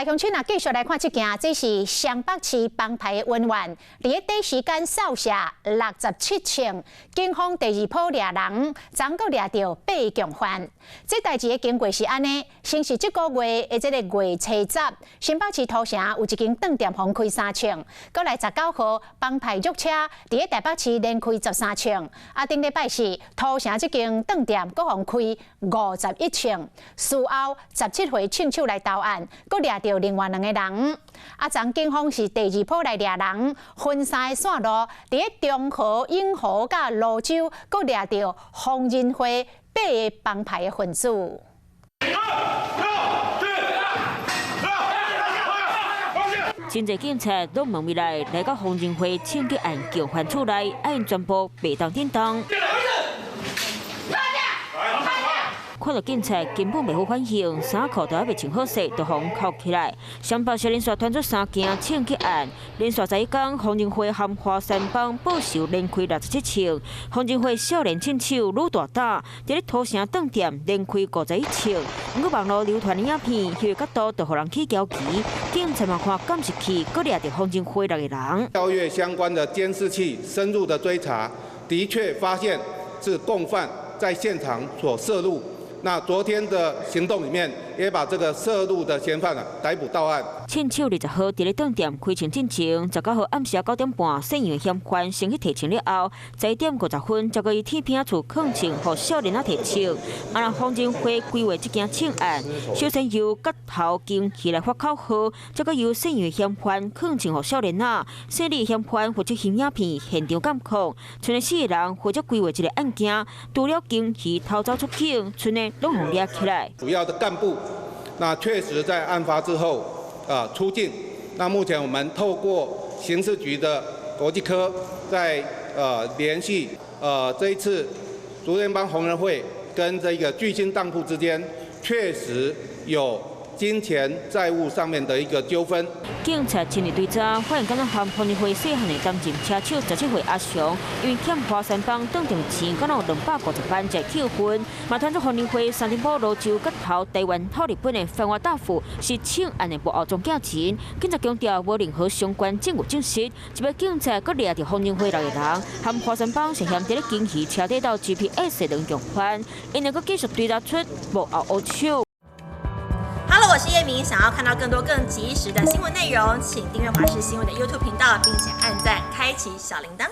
来，乡亲啊，继续来看这件，这是双北市帮派的冤案。伫个短时间扫射67枪，警方第二波掠人，昨个掠到8共犯。这代志的经过是安尼：先是这个月的这个月初10，新北市土城有一间饭店封开3枪，过来19号帮派入车，伫个台北市连开13枪。啊，顶礼拜四土城这间饭店阁封开51枪。事后17岁亲手来投案，阁掠到另外2个人。啊，昨警方是第二波来掠人，分3个线路，伫个中和、永和甲泸州，阁掠到黄仁辉8个帮派的分子。真侪警察拢问未来到黄仁辉枪击案共犯厝内，啊因全部被当叮当。看到警察根本袂好反应，衫裤都还未穿好势，就互扣起来。双北市连续传出3件枪击案，连续11天，黄仁辉和华山帮报仇连开67枪，黄仁辉少年亲手愈大胆，伫咧土城饭店连开51枪。不过网络流传的影片，迄个角度就互人起焦急，警察嘛看监视器，搁掠到黄仁辉6个人。调阅相关的监视器，深入的追查，的确发现是共犯在现场所摄入。那昨天的行动里面，也把这个涉入的嫌犯逮捕到案。亲手20号伫咧饭店开枪进前，19号暗时9点半，涉案嫌犯先去提枪了后，11点50分，再过伊铁片厝抗枪，互少年仔提枪。啊，让黄仁辉规划这件枪案，首先由角头经起来发口号，再过由涉案嫌犯抗枪互少年仔，涉案嫌犯负责拍影片现场监控，剩的4个人负责规划这个案件，除了经其逃走出境，剩的拢互抓起来。主要的干部，那确实在案发之后出境。那目前我们透过刑事局的国际科在联系这一次竹联帮红人会跟这个巨星当铺之间确实有金钱债务上面的一个纠纷。警察亲自追查，发现敢若和黄仁辉细汉的担任车手17岁阿翔，因为欠华山帮当场钱，敢若有250万才扣分。嘛传出黄仁辉三重埔泸州角头台湾到日本的番外大夫是枪案的幕后中间人。警察强调无任何相关证据证实，一摆警察搁掠到黄仁辉6个人，和华山帮涉嫌伫咧经鱼车底到 GPS 的2共犯，因能够继续追查出幕后黑手。Hello， 我是叶明。想要看到更多更及时的新闻内容，请订阅华视新闻的 YouTube 频道，并且按赞、开启小铃铛。